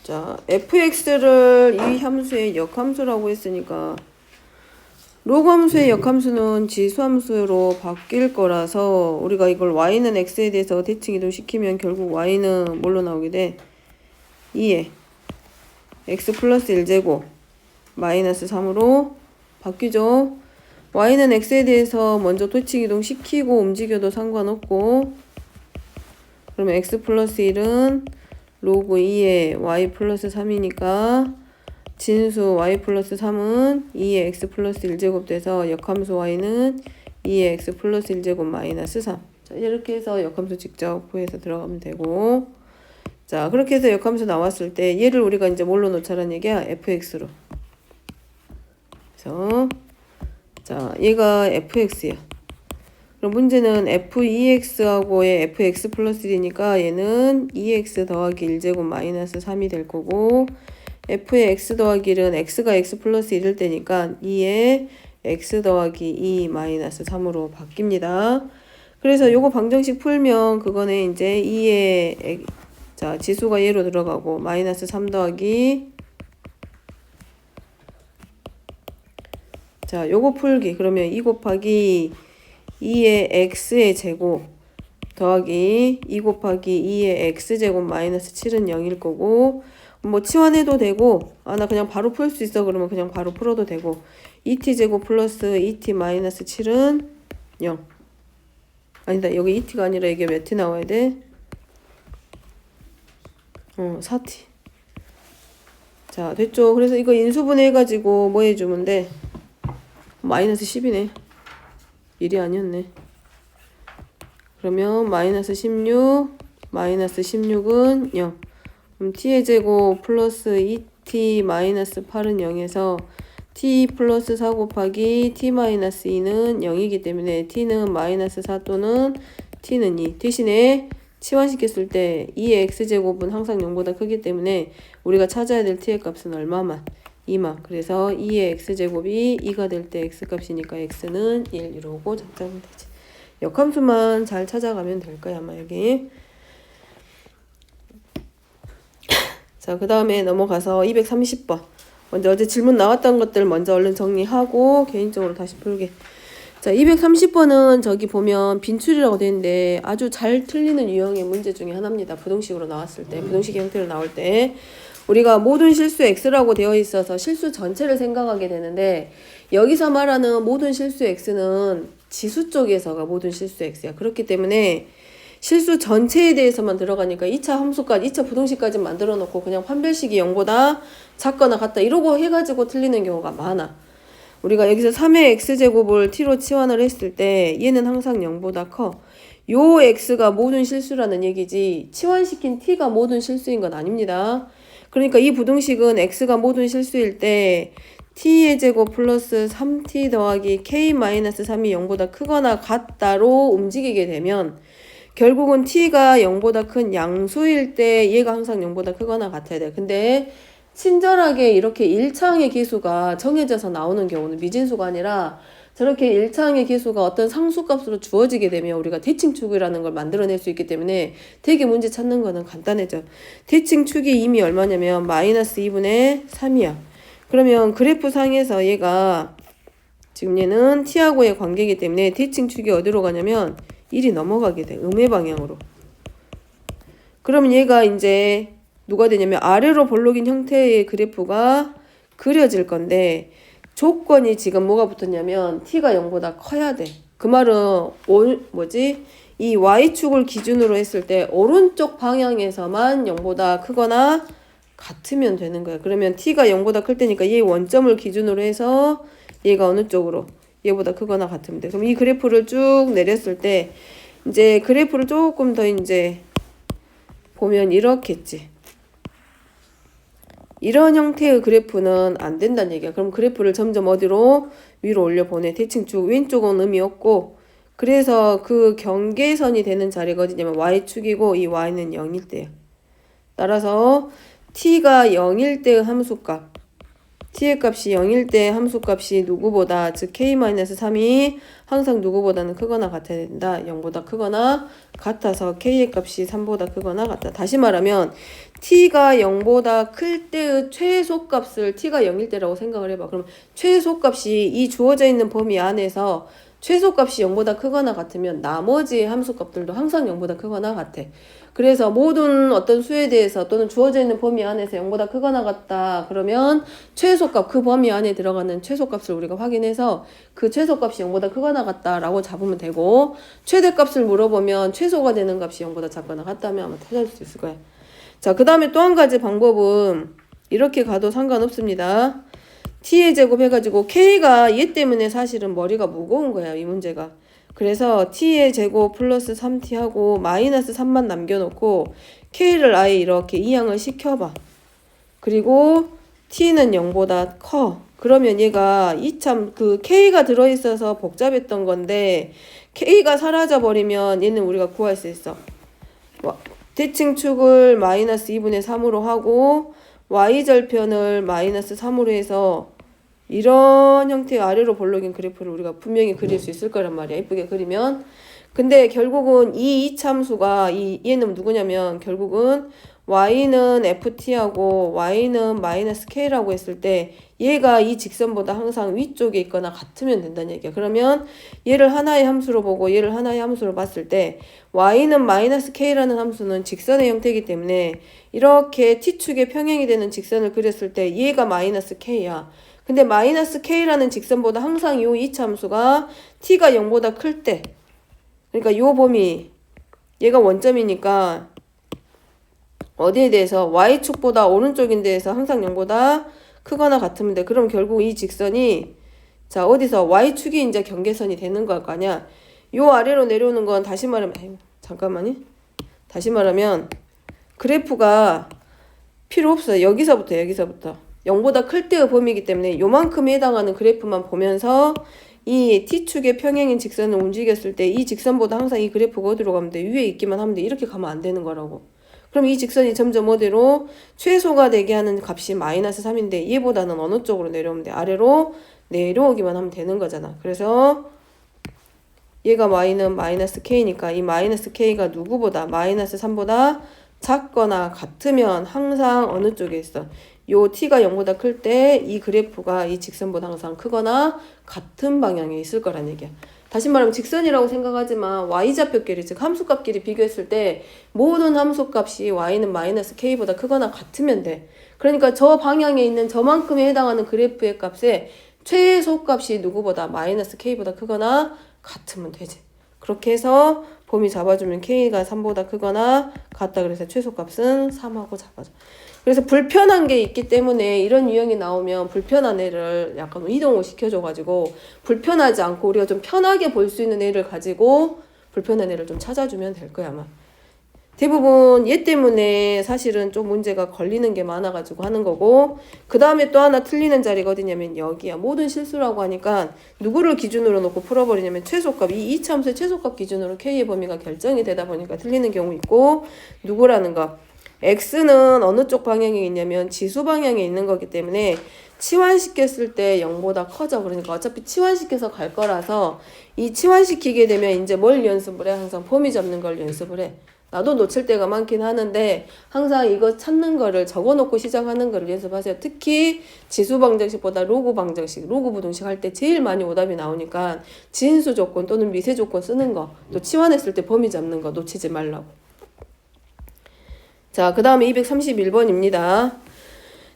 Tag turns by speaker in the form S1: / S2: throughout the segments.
S1: 자, fx를 이 함수의 역함수라고 했으니까 로그 함수의 역함수는 지수함수로 바뀔 거라서 우리가 이걸 y는 x에 대해서 대칭 이동시키면 결국 y는 뭘로 나오게 돼? 2에 x 플러스 1제곱 마이너스 3으로 바뀌죠. y는 x에 대해서 먼저 대칭 이동시키고 움직여도 상관없고, 그러면 x 플러스 1은 로그 2에 y 플러스 3이니까 진수 y 플러스 3은 2의 x 플러스 1제곱 돼서 역함수 y는 2의 x 플러스 1제곱 마이너스 3. 자, 이렇게 해서 역함수 직접 구해서 들어가면 되고, 자, 그렇게 해서 역함수 나왔을 때 얘를 우리가 이제 뭘로 놓자라는 얘기야? fx로. 그래서 자, 얘가 fx야. 그럼 문제는 f2x하고의 fx 플러스 1이니까 얘는 2x 더하기 1제곱 마이너스 3이 될 거고, f의 x 더하기 1은 x가 x 플러스 1일 때니까 2에 x 더하기 2 마이너스 3으로 바뀝니다. 그래서 요거 방정식 풀면 그거는 이제 2에 자, 지수가 얘로 들어가고 마이너스 3 더하기 자, 요거 풀기. 그러면 2 곱하기 2의 x의 제곱 더하기 2 곱하기 2의 x제곱 마이너스 7은 0일 거고, 뭐 치환해도 되고, 나 그냥 바로 풀 수 있어 그러면 그냥 바로 풀어도 되고, 2t제곱 플러스 2t 마이너스 7은 0. 아니다, 여기 2t가 아니라 이게 몇 t 나와야 돼? 4t. 자, 됐죠? 그래서 이거 인수분해 해가지고 뭐 해주면 돼? 마이너스 10이네. 1이 아니었네. 그러면 마이너스 16, 마이너스 16은 0. 그럼 t의 제곱 플러스 2t 마이너스 8은 0에서 t 플러스 4 곱하기 t 마이너스 2는 0이기 때문에 t는 마이너스 4 또는 t는 2. 대신에 치환시켰을 때 2의 x제곱은 항상 0보다 크기 때문에 우리가 찾아야 될 t의 값은 얼마만? 2만. 그래서 2의 x제곱이 2가 될 때 x값이니까 x는 1 이러고 잡자면 되지. 역함수만 잘 찾아가면 될 거야 아마 여기. 자, 그 다음에 넘어가서 230번. 먼저 어제 질문 나왔던 것들 먼저 얼른 정리하고 개인적으로 다시 풀게. 자, 230번은 저기 보면 빈출이라고 되어 있는데 아주 잘 틀리는 유형의 문제 중에 하나입니다. 부동식으로 나왔을 때, 부동식 형태로 나올 때 우리가 모든 실수 x라고 되어 있어서 실수 전체를 생각하게 되는데, 여기서 말하는 모든 실수 x는 지수 쪽에서가 모든 실수 x야. 그렇기 때문에 실수 전체에 대해서만 들어가니까 2차 함수까지, 2차 부동식까지 만들어 놓고 그냥 판별식이 0보다 작거나 같다 이러고 해가지고 틀리는 경우가 많아. 우리가 여기서 3의 x제곱을 t로 치환을 했을 때 얘는 항상 0보다 커. 요 x가 모든 실수라는 얘기지 치환시킨 t가 모든 실수인 건 아닙니다. 그러니까 이 부동식은 x가 모든 실수일 때 t의 제곱 플러스 3t 더하기 k-3이 0보다 크거나 같다로 움직이게 되면 결국은 t가 0보다 큰 양수일 때 얘가 항상 0보다 크거나 같아야 돼. 근데 친절하게 이렇게 1차항의 계수가 정해져서 나오는 경우는 미진수가 아니라 저렇게 1차항의 계수가 어떤 상수값으로 주어지게 되면 우리가 대칭축이라는 걸 만들어낼 수 있기 때문에 되게 문제 찾는 거는 간단해져. 대칭축이 이미 얼마냐면 마이너스 2분의 3이야. 그러면 그래프상에서 얘가 지금 얘는 t하고의 관계이기 때문에 대칭축이 어디로 가냐면 1이 넘어가게 돼. 음의 방향으로. 그러면 얘가 이제 누가 되냐면 아래로 볼록인 형태의 그래프가 그려질 건데 조건이 지금 뭐가 붙었냐면 t가 0보다 커야 돼. 그 말은 이 y축을 기준으로 했을 때 오른쪽 방향에서만 0보다 크거나 같으면 되는 거야. 그러면 t가 0보다 클 때니까 얘 원점을 기준으로 해서 얘가 어느 쪽으로? 얘보다 크거나 같으면 돼. 그럼 이 그래프를 쭉 내렸을 때 이제 그래프를 조금 더 이제 보면 이렇겠지. 이런 형태의 그래프는 안 된다는 얘기야. 그럼 그래프를 점점 어디로? 위로 올려보내. 대칭축 왼쪽은 의미 없고, 그래서 그 경계선이 되는 자리가 어디냐면 y축이고 이 y는 0일 때야. 따라서 t가 0일 때의 함수값 t의 값이 0일 때 함수값이 누구보다 즉 k-3이 항상 누구보다는 크거나 같아야 된다. 0보다 크거나 같아서 k의 값이 3보다 크거나 같다. 다시 말하면 t가 0보다 클 때의 최소값을 t가 0일 때라고 생각을 해봐. 그럼 최소값이 이 주어져 있는 범위 안에서 최소값이 0보다 크거나 같으면 나머지 함수값들도 항상 0보다 크거나 같아. 그래서 모든 어떤 수에 대해서 또는 주어져 있는 범위 안에서 0보다 크거나 같다. 그러면 최소값, 그 범위 안에 들어가는 최소값을 우리가 확인해서 그 최소값이 0보다 크거나 같다라고 잡으면 되고, 최대값을 물어보면 최소가 되는 값이 0보다 작거나 같다면 아마 찾을 수 있을 거야. 자, 그 다음에 또 한 가지 방법은 이렇게 가도 상관없습니다. t의 제곱 해가지고 k가 얘 때문에 사실은 머리가 무거운 거야, 이 문제가. 그래서 t의 제곱 플러스 3t 하고 마이너스 3만 남겨놓고 k를 아예 이렇게 이항을 시켜봐. 그리고 t는 0보다 커. 그러면 얘가 이참 그 k가 들어있어서 복잡했던 건데 k가 사라져 버리면 얘는 우리가 구할 수 있어. 대칭축을 마이너스 2분의 3으로 하고 y절편을 마이너스 3으로 해서 이런 형태의 아래로 볼록인 그래프를 우리가 분명히 그릴 수 있을 거란 말이야. 예쁘게 그리면. 근데 결국은 이 이참수가 얘는 누구냐면 결국은 y는 ft하고 y는 마이너스 k라고 했을 때 얘가 이 직선보다 항상 위쪽에 있거나 같으면 된다는 얘기야. 그러면 얘를 하나의 함수로 보고 얘를 하나의 함수로 봤을 때 y는 마이너스 k라는 함수는 직선의 형태이기 때문에 이렇게 t축의 평행이 되는 직선을 그렸을 때 얘가 마이너스 k야. 근데 마이너스 k라는 직선보다 항상 요 이차함수가 t가 0보다 클 때, 그러니까 요 범위 얘가 원점이니까 어디에 대해서 y축보다 오른쪽인 데에서 항상 0보다 크거나 같으면 돼. 그럼 결국 이 직선이 자 어디서 y축이 이제 경계선이 되는 걸 거 아니야. 요 아래로 내려오는 건 다시 말하면 다시 말하면 그래프가 필요 없어요. 여기서부터 0보다 클 때의 범위이기 때문에 요만큼에 해당하는 그래프만 보면서 이 t축의 평행인 직선을 움직였을 때 이 직선보다 항상 이 그래프가 어디로 가면 돼? 위에 있기만 하면 돼. 이렇게 가면 안 되는 거라고. 그럼 이 직선이 점점 어디로 최소가 되게 하는 값이 마이너스 3인데 얘보다는 어느 쪽으로 내려오면 돼? 아래로 내려오기만 하면 되는 거잖아. 그래서 얘가 y는 마이너스 k니까 이 마이너스 k가 누구보다 마이너스 3보다 작거나 같으면 항상 어느 쪽에 있어? 요 t가 0보다 클 때 이 그래프가 이 직선보다 항상 크거나 같은 방향에 있을 거란 얘기야. 다시 말하면 직선이라고 생각하지만 y좌표끼리 즉 함수값끼리 비교했을 때 모든 함수값이 y는 마이너스 k보다 크거나 같으면 돼. 그러니까 저 방향에 있는 저만큼에 해당하는 그래프의 값에 최소값이 누구보다 마이너스 k보다 크거나 같으면 되지. 그렇게 해서 범위 잡아주면 k가 3보다 크거나 같다. 그래서 최소값은 3하고 잡아줘. 그래서 불편한 게 있기 때문에 이런 유형이 나오면 불편한 애를 약간 이동을 시켜줘가지고 불편하지 않고 우리가 좀 편하게 볼 수 있는 애를 가지고 불편한 애를 좀 찾아주면 될 거야 아마. 대부분 얘 때문에 사실은 좀 문제가 걸리는 게 많아가지고 하는 거고, 그 다음에 또 하나 틀리는 자리가 어디냐면 여기야. 모든 실수라고 하니까 누구를 기준으로 놓고 풀어버리냐면 최소값, 이 이차함수의 최소값 기준으로 k의 범위가 결정이 되다 보니까 틀리는 경우 있고, 누구라는 거 x는 어느 쪽 방향에 있냐면 지수 방향에 있는 거기 때문에 치환시켰을 때 0보다 커져. 그러니까 어차피 치환시켜서 갈 거라서 이 치환시키게 되면 이제 뭘 연습을 해? 항상 범위 잡는 걸 연습을 해. 나도 놓칠 때가 많긴 하는데 항상 이거 찾는 거를 적어놓고 시작하는 거를 연습하세요. 특히 지수 방정식보다 로그 방정식, 로그 부등식 할 때 제일 많이 오답이 나오니까 진수 조건 또는 미세 조건 쓰는 거, 또 치환했을 때 범위 잡는 거 놓치지 말라고. 자, 그 다음에 231번입니다.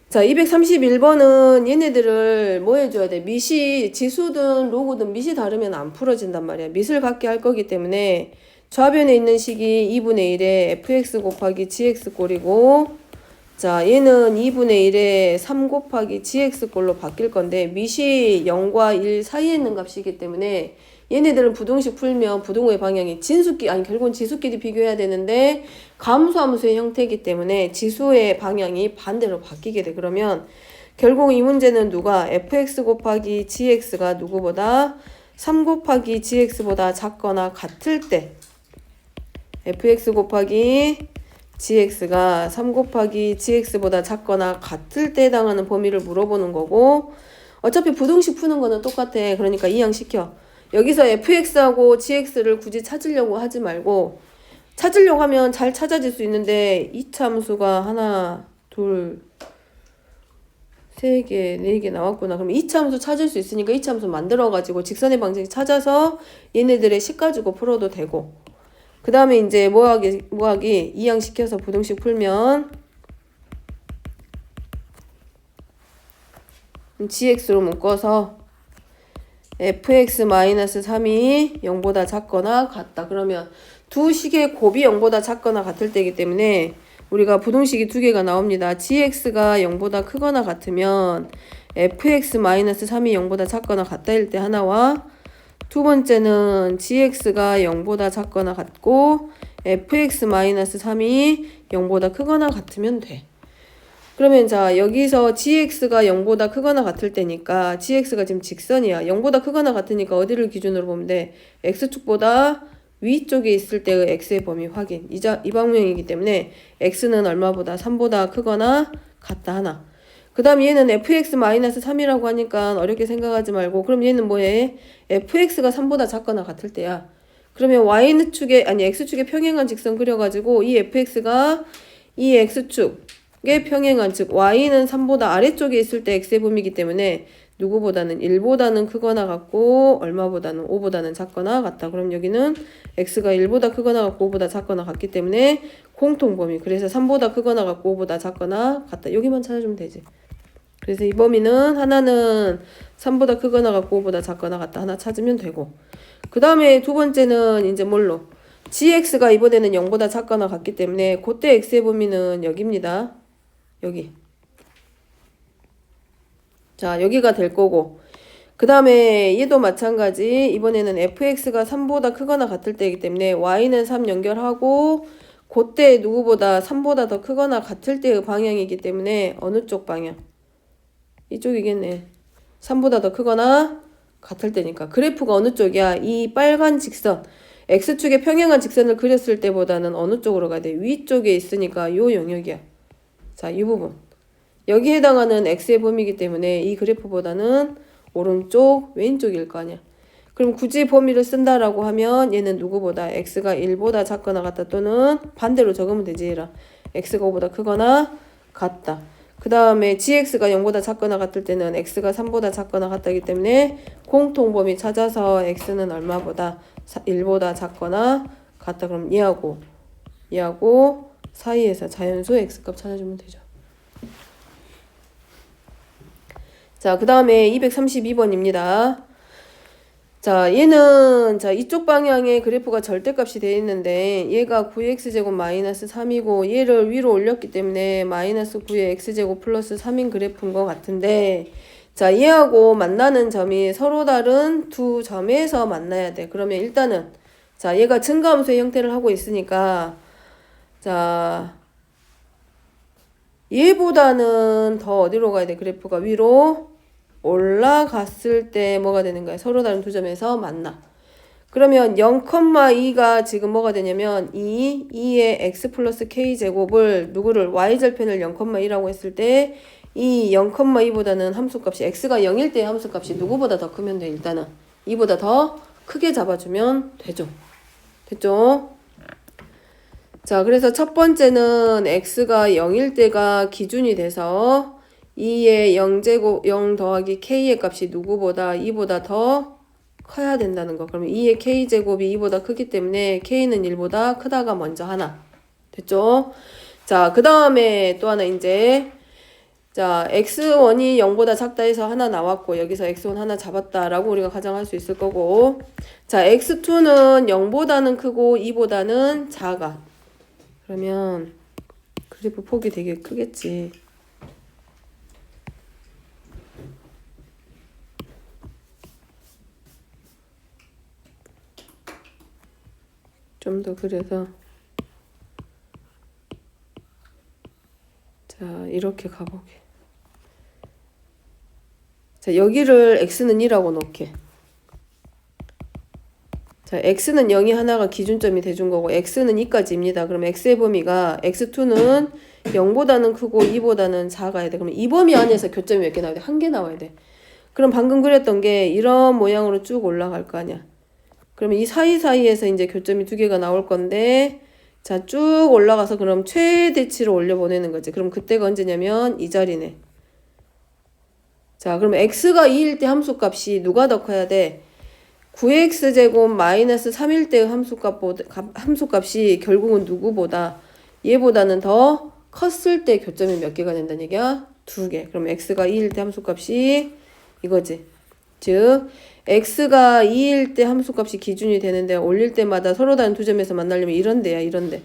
S1: 자, 231번은 얘네들을 뭐 해줘야 돼? 미시, 지수든 로그든 미시 다르면 안 풀어진단 말이야. 미을 갖게 할 거기 때문에 좌변에 있는 식이 2분의 1에 fx 곱하기 gx 꼴이고, 자 얘는 2분의 1에 3 곱하기 gx 꼴로 바뀔 건데 미시 0과 1 사이에 있는 값이기 때문에 얘네들은 부등식 풀면 부등호의 방향이 결국은 지수끼리 비교해야 되는데 감수함수의 형태이기 때문에 지수의 방향이 반대로 바뀌게 돼. 그러면 결국 이 문제는 누가 fx 곱하기 gx가 누구보다 3 곱하기 gx보다 작거나 같을 때 fx 곱하기 gx가 3 곱하기 gx보다 작거나 같을 때 해당하는 범위를 물어보는 거고, 어차피 부등식 푸는 거는 똑같아. 그러니까 이항시켜. 여기서 fx하고 gx를 굳이 찾으려고 하지 말고, 찾으려고 하면 잘 찾아질 수 있는데 이차함수가 하나, 둘, 세 개, 네 개 나왔구나. 그럼 이차함수 찾을 수 있으니까 이차함수 만들어가지고 직선의 방정식 찾아서 얘네들의 식 가지고 풀어도 되고, 그 다음에 이제 뭐하기 이항시켜서 부등식 풀면 gx로 묶어서 fx-3이 0보다 작거나 같다. 그러면 두 식의 곱이 0보다 작거나 같을 때이기 때문에 우리가 부등식이 두 개가 나옵니다. gx가 0보다 크거나 같으면 fx-3이 0보다 작거나 같다일 때 하나와, 두 번째는 gx가 0보다 작거나 같고 fx-3이 0보다 크거나 같으면 돼. 그러면 자, 여기서 gx가 0보다 크거나 같을 때니까 gx가 지금 직선이야. 0보다 크거나 같으니까 어디를 기준으로 보면 돼? x축보다 위쪽에 있을 때의 x의 범위 확인. 이 방면이기 때문에 x는 얼마보다? 3보다 크거나 같다 하나. 그 다음 얘는 fx-3이라고 하니까 어렵게 생각하지 말고, 그럼 얘는 뭐해? fx가 3보다 작거나 같을 때야. 그러면 x축에 평행한 직선 그려가지고 이 fx가 이 x축의 평행한, 즉 y는 3보다 아래쪽에 있을 때 x의 범위이기 때문에 누구보다는 1보다는 크거나 같고 얼마보다는 5보다는 작거나 같다. 그럼 여기는 x가 1보다 크거나 같고 5보다 작거나 같기 때문에 공통범위. 그래서 3보다 크거나 같고 5보다 작거나 같다. 여기만 찾아주면 되지. 그래서 이 범위는 하나는 3보다 크거나 같고 5보다 작거나 같다. 하나 찾으면 되고, 그 다음에 두 번째는 이제 뭘로? gx가 이번에는 0보다 작거나 같기 때문에 그때 x의 범위는 여기입니다. 여기. 자, 여기가 될 거고, 그 다음에 얘도 마찬가지. 이번에는 fx가 3보다 크거나 같을 때이기 때문에 y는 3 연결하고 그때 누구보다 3보다 더 크거나 같을 때의 방향이기 때문에 어느 쪽 방향? 이쪽이겠네. 3보다 더 크거나 같을 때니까. 그래프가 어느 쪽이야? 이 빨간 직선, x축에 평행한 직선을 그렸을 때보다는 어느 쪽으로 가야 돼? 위쪽에 있으니까 요 영역이야. 자, 이 부분. 여기에 해당하는 x의 범위이기 때문에 이 그래프보다는 오른쪽, 왼쪽일 거 아니야. 그럼 굳이 범위를 쓴다라고 하면 얘는 누구보다? x가 1보다 작거나 같다, 또는 반대로 적으면 되지. 얘라. x가 5보다 크거나 같다. 그 다음에 gx가 0보다 작거나 같을 때는 x가 3보다 작거나 같다기 때문에 공통범위 찾아서 x는 얼마보다? 1보다 작거나 같다. 그럼 얘하고 사이에서 자연수 x값 찾아주면 되죠. 자, 그 다음에 232번입니다. 자, 얘는 자 이쪽 방향의 그래프가 절대값이 되어 있는데 얘가 9x제곱 마이너스 3이고 얘를 위로 올렸기 때문에 마이너스 9의 x제곱 플러스 3인 그래프인 것 같은데, 자, 얘하고 만나는 점이 서로 다른 두 점에서 만나야 돼. 그러면 일단은 자, 얘가 증가함수의 형태를 하고 있으니까 자, 얘보다는 더 어디로 가야 돼? 그래프가 위로 올라갔을 때 뭐가 되는 거야? 서로 다른 두 점에서 만나. 그러면 0,2가 지금 뭐가 되냐면 2의 x 플러스 k 제곱을 누구를 y절편을 0,2라고 했을 때 이 0,2보다는 함수값이 x가 0일 때 함수값이 누구보다 더 크면 돼. 일단은 2보다 더 크게 잡아주면 되죠. 됐죠? 자, 그래서 첫 번째는 x가 0일 때가 기준이 돼서 2의 0제곱 0 더하기 k의 값이 누구보다 2보다 더 커야 된다는 거. 그러면 2의 k제곱이 2보다 크기 때문에 k는 1보다 크다가 먼저 하나. 됐죠? 자, 그 다음에 또 하나 이제 자, x1이 0보다 작다 해서 하나 나왔고 여기서 x1 하나 잡았다라고 우리가 가정할 수 있을 거고, 자, x2는 0보다는 크고 2보다는 작아. 그러면 그래프 폭이 되게 크겠지. 좀 더 그래서 자, 이렇게 가보게. 자, 여기를 x는 2라고 놓게. 자, x는 0이 하나가 기준점이 돼준 거고 x는 2까지입니다. 그럼 x의 범위가 x2는 0보다는 크고 2보다는 작아야 돼. 그러면 이 범위 안에서 교점이 몇 개 나와야 돼? 한 개 나와야 돼. 그럼 방금 그렸던 게 이런 모양으로 쭉 올라갈 거 아니야. 그러면 이 사이사이에서 이제 교점이 두 개가 나올 건데 자, 쭉 올라가서 그럼 최대치로 올려보내는 거지. 그럼 그때가 언제냐면 이 자리네. 자, 그럼 x가 2일 때 함수값이 누가 더 커야 돼? 9x제곱 마이너스 3일 때 함수값이 결국은 누구보다 얘보다는 더 컸을 때 교점이 몇 개가 된다는 얘기야? 2개. 그럼 x가 2일 때 함수값이 이거지. 즉 x가 2일 때 함수값이 기준이 되는데 올릴 때마다 서로 다른 두 점에서 만나려면 이런 데야. 이런데.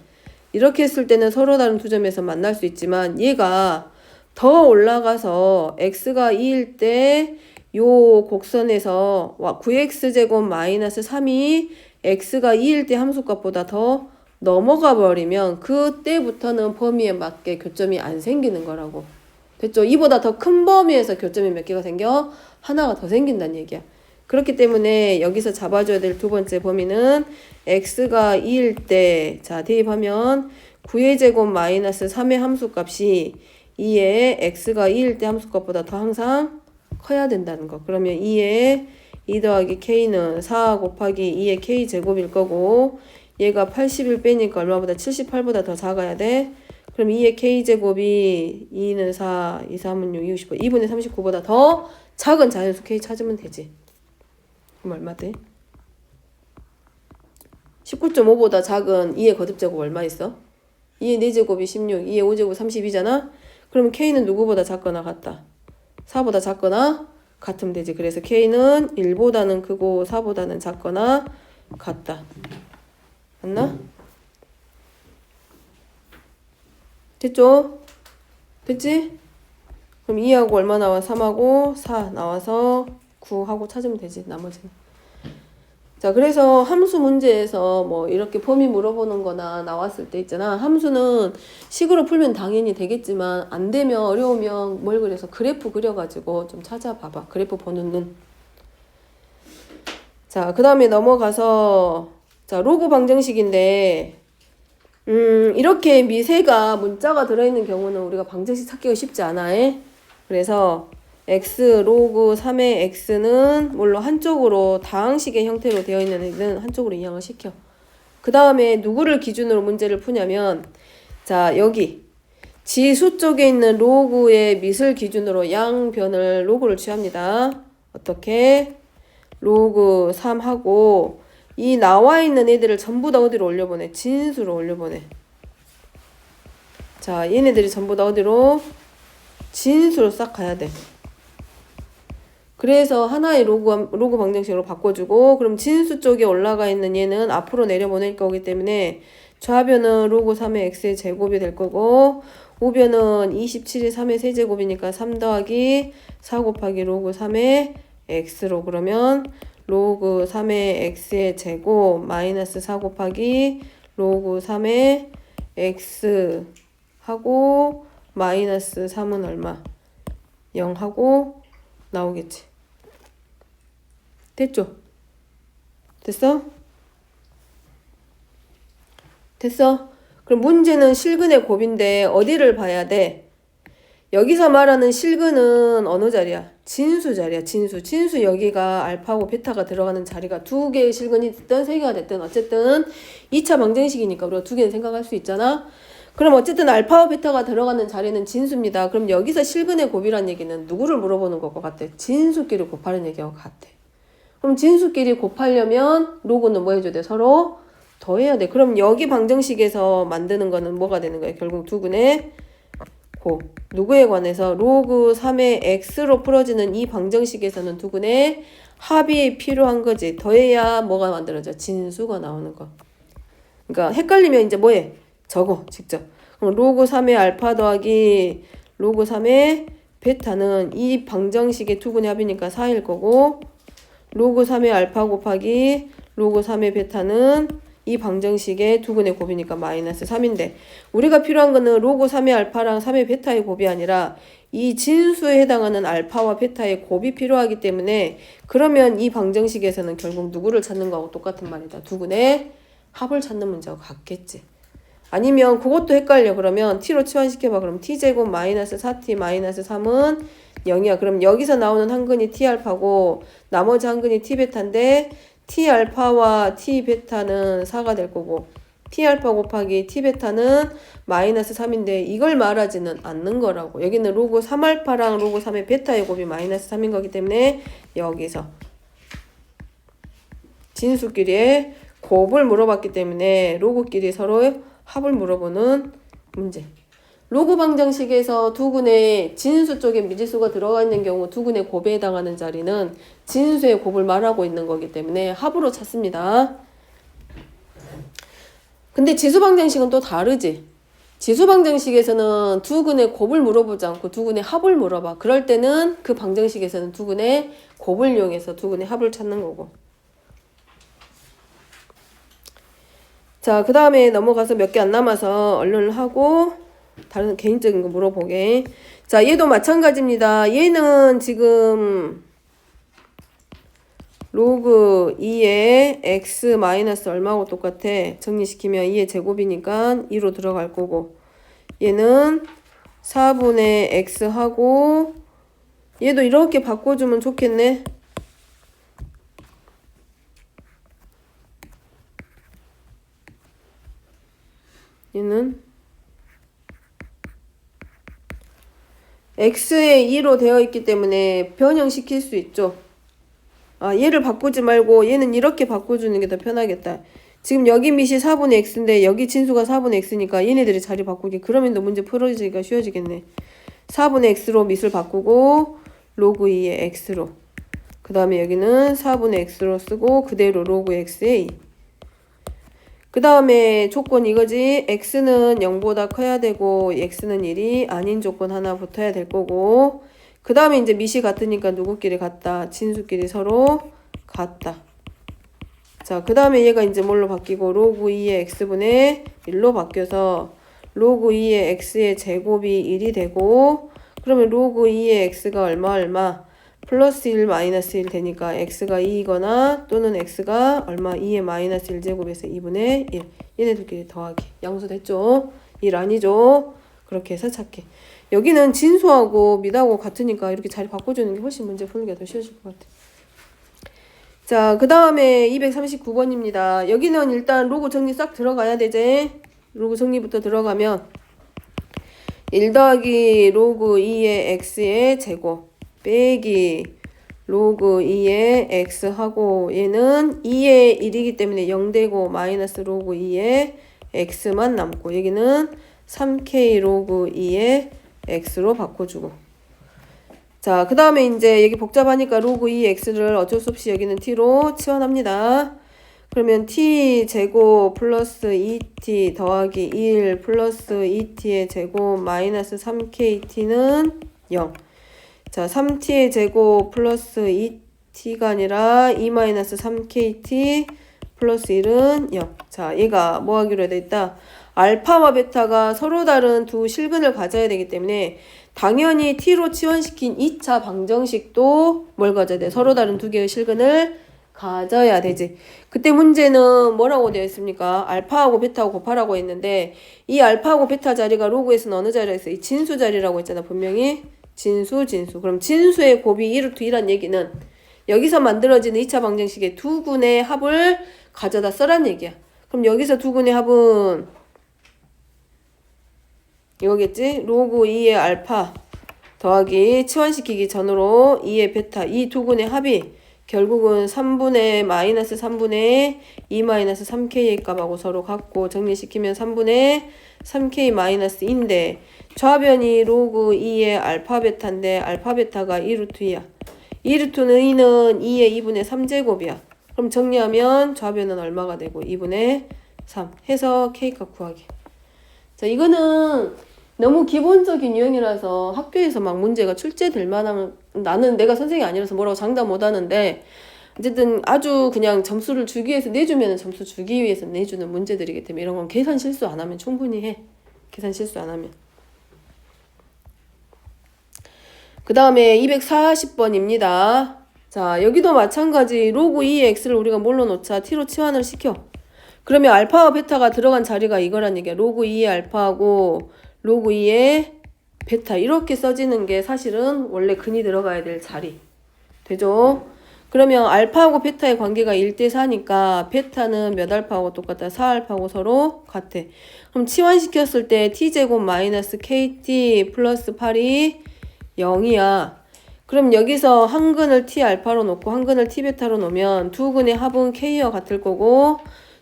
S1: 이렇게 했을 때는 서로 다른 두 점에서 만날 수 있지만 얘가 더 올라가서 x가 2일 때 요 곡선에서 9x제곱 마이너스 3이 x가 2일 때 함수값보다 더 넘어가 버리면 그때부터는 범위에 맞게 교점이 안 생기는 거라고. 됐죠? 이보다 더 큰 범위에서 교점이 몇 개가 생겨? 하나가 더 생긴다는 얘기야. 그렇기 때문에 여기서 잡아줘야 될 두 번째 범위는 x가 2일 때, 자, 대입하면 9의 제곱 마이너스 3의 함수값이 2의 x가 2일 때 함수값보다 더 항상 커야 된다는 거. 그러면 2의 2 더하기 k는 4 곱하기 2의 k 제곱일 거고 얘가 81 빼니까 얼마보다 78보다 더 작아야 돼. 그럼 2의 k제곱이 2는 4, 2, 3은 6, 2, 59, 2분의 39보다 더 작은 자연수 k 찾으면 되지. 그럼 얼마 돼? 19.5보다 작은 2의 거듭제곱 얼마 있어? 2의 4제곱이 16, 2의 5제곱 32잖아? 그럼 k는 누구보다 작거나 같다? 4보다 작거나 같으면 되지. 그래서 k는 1보다는 크고 4보다는 작거나 같다. 맞나? 됐죠? 됐지? 그럼 2하고 얼마 나와? 3하고 4 나와서 9하고 찾으면 되지. 나머지는. 자, 그래서 함수 문제에서 뭐 이렇게 범위 물어보는 거나 나왔을 때 있잖아. 함수는 식으로 풀면 당연히 되겠지만 안 되면 어려우면 뭘 그래서 그래프 그려가지고 좀 찾아봐봐. 그래프 보는 눈. 자, 그 다음에 넘어가서 자, 로그 방정식인데 이렇게 미세가 문자가 들어있는 경우는 우리가 방정식 찾기가 쉽지 않아. 그래서 x 로그 3의 x는 물론 한쪽으로 다항식의 형태로 되어 있는 애는 한쪽으로 이항을 시켜. 그 다음에 누구를 기준으로 문제를 푸냐면 자, 여기 지수 쪽에 있는 로그의 밑을 기준으로 양변을 로그를 취합니다. 어떻게? 로그 3하고 이 나와 있는 애들을 전부 다 어디로 올려보내? 진수로 올려보내. 자, 얘네들이 전부 다 어디로? 진수로 싹 가야 돼. 그래서 하나의 로그 방정식으로 바꿔주고 그럼 진수 쪽에 올라가 있는 얘는 앞으로 내려보낼 거기 때문에 좌변은 로그 3의 x의 제곱이 될 거고 우변은 27이 3의 세제곱이니까 3 더하기 4 곱하기 로그 3의 x로 그러면 로그 3의 x의 제곱 마이너스 4 곱하기 로그 3의 x 하고 마이너스 3은 얼마? 0 하고 나오겠지. 됐죠? 됐어? 됐어? 그럼 문제는 실근의 곱인데 어디를 봐야 돼? 여기서 말하는 실근은 어느 자리야? 진수 자리야. 진수 여기가 알파고 베타가 들어가는 자리가 두 개의 실근이 됐든 세 개가 됐든 어쨌든 2차 방정식이니까 우리가 두 개는 생각할 수 있잖아. 그럼 어쨌든 알파와 베타가 들어가는 자리는 진수입니다. 그럼 여기서 실근의 곱이란 얘기는 누구를 물어보는 것 같아? 진수끼리 곱하는 얘기와 같아. 그럼 진수끼리 곱하려면 로그는 뭐 해줘야 돼? 서로 더해야 돼. 그럼 여기 방정식에서 만드는 거는 뭐가 되는 거야? 결국 두근의 곱. 누구에 관해서? 로그 3의 x로 풀어지는 이 방정식에서는 두근의 합이 필요한 거지. 더해야 뭐가 만들어져? 진수가 나오는 거. 그러니까 헷갈리면 이제 뭐해? 적어 직접. 그럼 로그 3의 알파 더하기 로그 3의 베타는 이 방정식의 두근의 합이니까 4일 거고 로그 3의 알파 곱하기 로그 3의 베타는 이 방정식의 두근의 곱이니까 마이너스 3인데 우리가 필요한 거는 로그 3의 알파랑 3의 베타의 곱이 아니라 이 진수에 해당하는 알파와 베타의 곱이 필요하기 때문에 그러면 이 방정식에서는 결국 누구를 찾는 거하고 똑같은 말이다. 두근의 합을 찾는 문제와 같겠지. 아니면 그것도 헷갈려. 그러면 t로 치환시켜봐. 그럼 t제곱 마이너스 4t 마이너스 3은 0이야. 그럼 여기서 나오는 한근이 t알파고 나머지 한근이 t베타인데 t알파와 t베타는 4가 될 거고 t알파 곱하기 t베타는 마이너스 3인데 이걸 말하지는 않는 거라고. 여기는 로그 3알파랑 로그 3의 베타의 곱이 마이너스 3인 거기 때문에 여기서 진수끼리의 곱을 물어봤기 때문에 로그끼리 서로 합을 물어보는 문제. 로그 방정식에서 두근의 진수 쪽에 미지수가 들어가 있는 경우 두근의 곱에 해당하는 자리는 진수의 곱을 말하고 있는 거기 때문에 합으로 찾습니다. 근데 지수 방정식은 또 다르지. 지수 방정식에서는 두근의 곱을 물어보지 않고 두근의 합을 물어봐. 그럴 때는 그 방정식에서는 두근의 곱을 이용해서 두근의 합을 찾는 거고. 자, 그 다음에 넘어가서 몇 개 안 남아서 얼른 하고 다른 개인적인 거 물어보게. 자, 얘도 마찬가지입니다. 얘는 지금 로그 2의 x 마이너스 얼마하고 똑같아? 정리시키면 2의 제곱이니까 2로 들어갈 거고 얘는 4분의 x하고 얘도 이렇게 바꿔주면 좋겠네. 얘는 x에 2로 되어 있기 때문에 변형시킬 수 있죠. 아, 얘를 바꾸지 말고 얘는 이렇게 바꿔주는 게 더 편하겠다. 지금 여기 밑이 4분의 x인데 여기 진수가 4분의 x니까 얘네들이 자리 바꾸기. 그러면 또 문제 풀어지기가 쉬워지겠네. 4분의 x로 밑을 바꾸고 로그 2의 x로. 그 다음에 여기는 4분의 x로 쓰고 그대로 로그 x의 2. 그 다음에 조건 이거지. x는 0보다 커야 되고 x는 1이 아닌 조건 하나 붙어야 될 거고 그 다음에 이제 밑이 같으니까 누구끼리 같다? 진수끼리 서로 같다. 자, 그 다음에 얘가 이제 뭘로 바뀌고 로그 2의 x분의 1로 바뀌어서 로그 2의 x의 제곱이 1이 되고 그러면 로그 2의 x가 얼마? 플러스 1 마이너스 1 되니까 x가 2이거나 또는 x가 얼마? 2의 마이너스 1제곱에서 2분의 1. 얘네들끼리 더하기. 양수됐죠? 1 아니죠? 그렇게 해서 찾게. 여기는 진수하고 미하고 같으니까 이렇게 자리 바꿔주는 게 훨씬 문제 푸는 게 더 쉬워질 것 같아. 자, 그 다음에 239번입니다. 여기는 일단 로그 정리 싹 들어가야 되지. 로그 정리부터 들어가면 1 더하기 로그 2의 x의 제곱 빼기 로그 2의 x하고 얘는 2의 1이기 때문에 0되고 마이너스 로그 2의 x만 남고 여기는 3k 로그 2의 x로 바꿔주고 자, 그 다음에 이제 여기 복잡하니까 로그 2x를 어쩔 수 없이 여기는 t로 치환합니다. 그러면 t 제곱 플러스 2t 더하기 1 플러스 2t의 제곱 마이너스 3kt는 0. 자, 3t의 제곱 플러스 2t가 아니라 2 마이너스 3kt 플러스 1은 0. 자, 얘가 뭐 하기로 돼 있다? 알파와 베타가 서로 다른 두 실근을 가져야 되기 때문에 당연히 t로 치환시킨 2차 방정식도 뭘 가져야 돼? 서로 다른 두 개의 실근을 가져야 되지. 그때 문제는 뭐라고 되어 있습니까? 알파하고 베타하고 곱하라고 했는데 이 알파하고 베타 자리가 로그에서는 어느 자리에 있어? 이 진수 자리라고 했잖아. 분명히 진수. 그럼 진수의 곱이 1루트 2란 얘기는 여기서 만들어지는 2차 방정식의 두 군의 합을 가져다 써란 얘기야. 그럼 여기서 두 군의 합은 이거겠지? 로그 2의 알파 더하기 치환시키기 전으로 2의 베타 이 두 군의 합이 결국은 3분의 마이너스 3분의 2 마이너스 3k의 값하고 서로 같고 정리시키면 3분의 3k 마이너스 2인데 좌변이 로그 2의 알파 베타인데 알파 베타가 2루트 2야. 2루트는 2의 2분의 3제곱이야. 그럼 정리하면 좌변은 얼마가 되고 2분의 3 해서 k값 구하기. 자, 이거는 너무 기본적인 유형이라서 학교에서 막 문제가 출제될 만한 나는 내가 선생님이 아니라서 뭐라고 장담 못 하는데 어쨌든 아주 그냥 점수를 주기 위해서 내주면 점수 주기 위해서 내주는 문제들이기 때문에 이런 건 계산 실수 안 하면 충분히 해. 계산 실수 안 하면. 그 다음에 240번입니다. 자, 여기도 마찬가지 로그 2의 x를 우리가 뭘로 놓자? t로 치환을 시켜. 그러면 알파와 베타가 들어간 자리가 이거란 얘기야. 로그 2의 알파하고 로그 2의 베타 이렇게 써지는 게 사실은 원래 근이 들어가야 될 자리. 되죠? 그러면 알파하고 베타의 관계가 1대 4니까 베타는 몇 알파하고 똑같다? 4알파하고 서로 같아. 그럼 치환시켰을 때 t제곱 마이너스 kt 플러스 8이 0이야. 그럼 여기서 한 근을 t알파로 놓고 한 근을 t베타로 놓으면 두 근의 합은 k와 같을 거고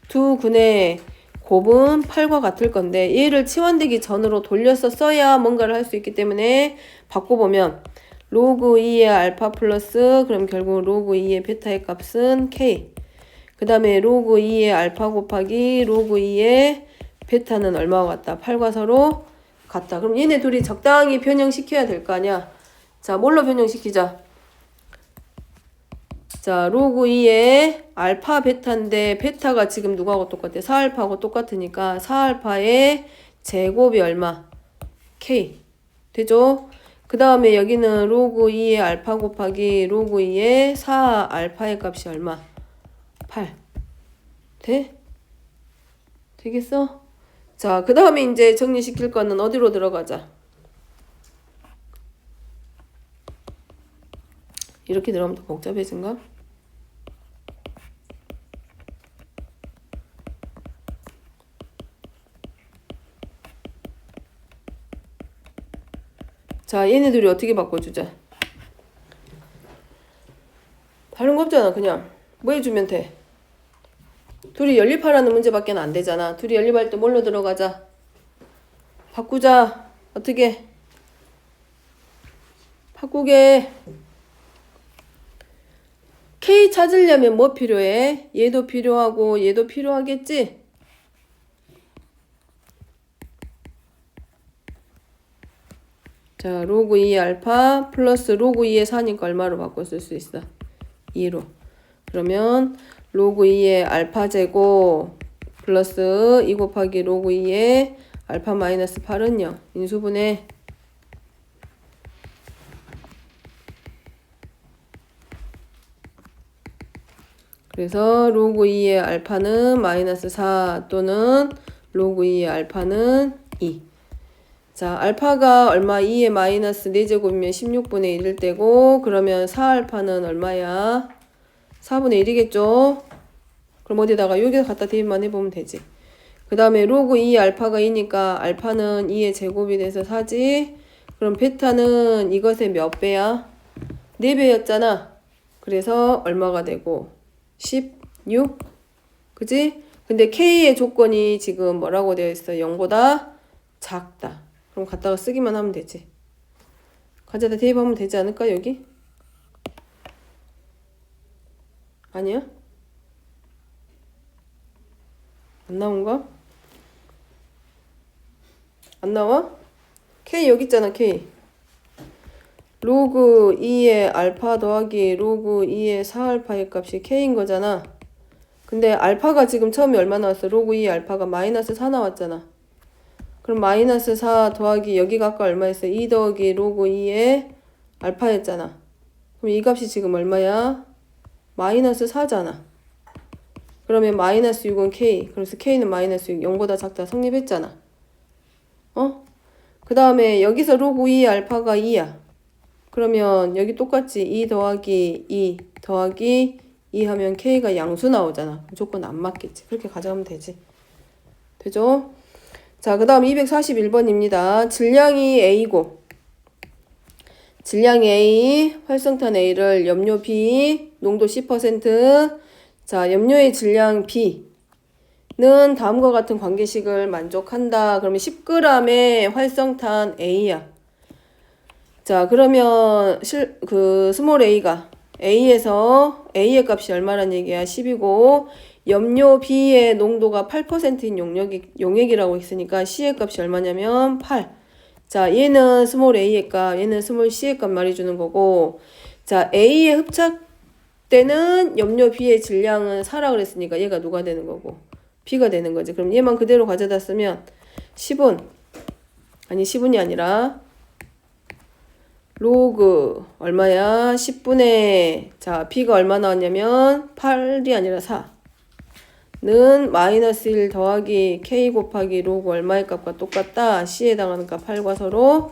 S1: 두 근의 곱은 8과 같을 건데 얘를 치환되기 전으로 돌려서 써야 뭔가를 할 수 있기 때문에 바꿔보면 로그 2의 알파 플러스 그럼 결국 로그 2의 베타의 값은 k. 그 다음에 로그 2의 알파 곱하기 로그 2의 베타는 얼마와 같다? 8과 서로 같다. 그럼 얘네 둘이 적당히 변형시켜야 될 거 아니야. 자, 뭘로 변형시키자? 자, 로그 2의 알파 베타인데 베타가 지금 누구하고 똑같아? 4알파하고 똑같으니까 4알파의 제곱이 얼마? k. 되죠? 그 다음에 여기는 로그 2의 알파 곱하기 로그 2의 4알파의 값이 얼마? 8. 돼? 되겠어? 자, 그 다음에 이제 정리시킬 거는 어디로 들어가자? 이렇게 들어가면 더 복잡해진가? 자, 얘네들이 어떻게 바꿔주자? 다른 거 없잖아. 그냥 뭐 해주면 돼? 둘이 연립하라는 문제밖에 안 되잖아. 둘이 연립할 때 뭘로 들어가자? 바꾸자. 어떻게? 바꾸게. K 찾으려면 뭐 필요해? 얘도 필요하고 얘도 필요하겠지? 자, 로그 2 알파 플러스 로그 2의 4니까 얼마로 바꿔 쓸 수 있어? 2로. 그러면 로그 2의 알파 제곱 플러스 2 곱하기 로그 2의 알파 마이너스 8은요. 인수분해. 그래서 로그 2의 알파는 마이너스 4 또는 로그 2의 알파는 2. 자, 알파가 얼마? 2의 마이너스 4제곱이면 16분의 1일 때고 그러면 4알파는 얼마야? 4분의 1이겠죠? 그럼 어디다가 여기다 갖다 대입만 해보면 되지. 그 다음에 로그 2 알파가 2니까 알파는 2의 제곱이 돼서 4지. 그럼 베타는 이것의 몇 배야? 4배였잖아. 그래서 얼마가 되고 16? 그지? 근데 K의 조건이 지금 뭐라고 되어 있어? 0보다 작다. 그럼 갖다가 쓰기만 하면 되지. 가져다 대입하면 되지 않을까 여기? 아니야? 안 나온가? 안 나와? K 여기 있잖아 K. 로그 2의 알파 더하기 로그 2의 4알파의 값이 K인 거잖아. 근데 알파가 지금 처음에 얼마 나왔어? 로그 2의 알파가 마이너스 4 나왔잖아. 그럼 마이너스 4 더하기 여기가 아까 얼마였어? 2 더하기 로그 2의 알파였잖아. 그럼 이 값이 지금 얼마야? 마이너스 4잖아. 그러면 마이너스 6은 K. 그래서 K는 마이너스 6, 0보다 작다 성립했잖아. 그 다음에 여기서 로그 2 알파가 2야. 그러면 여기 똑같이 2 더하기 2 더하기 2 하면 K가 양수 나오잖아. 무조건 안 맞겠지. 그렇게 가져가면 되지. 되죠? 자, 그 다음 241번입니다. 질량이 A고 질량이 A, 활성탄 A를 염료 B, 농도 10%. 자, 염료의 질량 B는 다음과 같은 관계식을 만족한다. 그러면 10g의 활성탄 A야. 자, 그러면 스몰 a가 A에서 A의 값이 얼마란 얘기야? 10이고 염료 B의 농도가 8%인 용액이라고 했으니까 C의 값이 얼마냐면 8. 자, 얘는 스몰 a의 값, 얘는 스몰 c의 값 말해주는 거고 자, A에 흡착되는 염료 B의 질량은 4라 그랬으니까 얘가 누가 되는 거고? B가 되는 거지. 그럼 얘만 그대로 가져다 쓰면 10은 아니 10은이 아니라 로그 얼마야? 10분의 자 B가 얼마 나왔냐면 8이 아니라 4는 마이너스 1 더하기 K 곱하기 로그 얼마의 값과 똑같다. C에 해당하는 값 8과 서로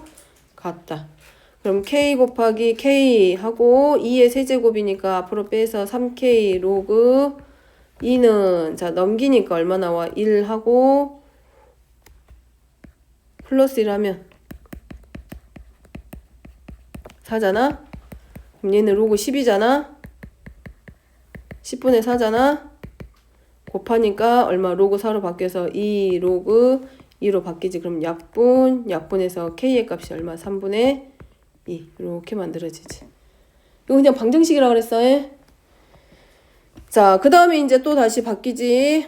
S1: 같다. 그럼 K 곱하기 K 하고 2의 세제곱이니까 앞으로 빼서 3K 로그 2는 자 넘기니까 얼마 나와? 1 하고 플러스 1 하면 4잖아? 그럼 얘는 로그 10이잖아? 10분의 4잖아? 곱하니까 얼마? 로그 4로 바뀌어서 2 로그 2로 바뀌지. 그럼 약분에서 K의 값이 얼마? 3분의 2 이렇게 만들어지지. 이거 그냥 방정식이라고 그랬어. 예? 자, 그 다음에 이제 또 다시 바뀌지.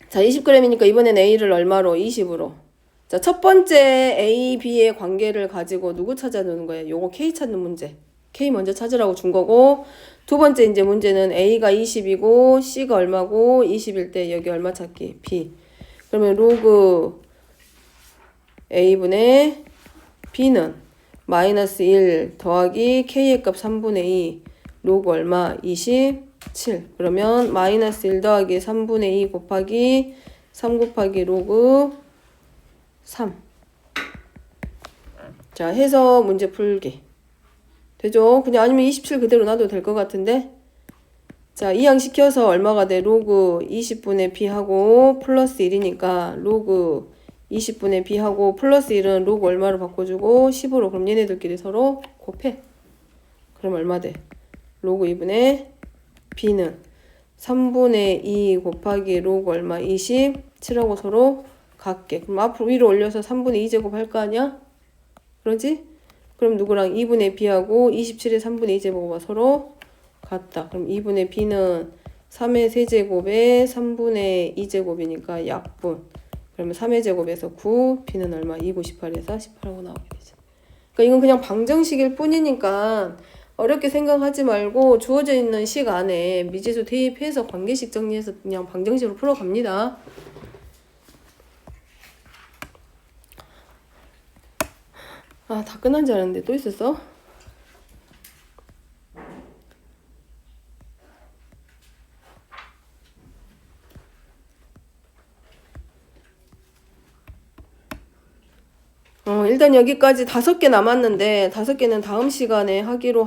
S1: 자, 20g이니까 이번엔 A를 얼마로? 20으로. 자, 첫 번째 A, B의 관계를 가지고 누구 찾아내는 거예요? 요거 K 찾는 문제. K 먼저 찾으라고 준 거고, 두 번째 이제 문제는 A가 20이고, C가 얼마고, 20일 때 여기 얼마 찾기? B. 그러면 로그 A분의 B는 마이너스 1 더하기 K의 값 3분의 2, 로그 얼마? 27. 그러면 마이너스 1 더하기 3분의 2 곱하기 3 곱하기 로그 3. 자, 해서 문제 풀기. 되죠? 그냥 아니면 27 그대로 놔도 될 것 같은데. 자, 이항시켜서 얼마가 돼? 로그 20분의 B하고 플러스 1이니까 로그 20분의 B하고 플러스 1은 로그 얼마로 바꿔주고 10으로. 그럼 얘네들끼리 서로 곱해. 그럼 얼마 돼? 로그 2분의 B는 3분의 2 곱하기 로그 얼마? 27하고 서로 같게. 그럼 앞으로 위로 올려서 3분의 2제곱 할 거 아니야? 그러지? 그럼 누구랑 2분의 B하고 27의 3분의 2제곱과 서로 같다. 그럼 2분의 B는 3의 세제곱에 3분의 2제곱이니까 약분. 그러면 3의 제곱에서 9, B는 얼마? 2, 9, 18에서 18하고 나오게 되죠. 그러니까 이건 그냥 방정식일 뿐이니까 어렵게 생각하지 말고 주어져 있는 식 안에 미지수 대입해서 관계식 정리해서 그냥 방정식으로 풀어갑니다. 아, 다 끝난 줄 알았는데 또 있었어? 일단 여기까지 5개 남았는데 5개는 다음 시간에 하기로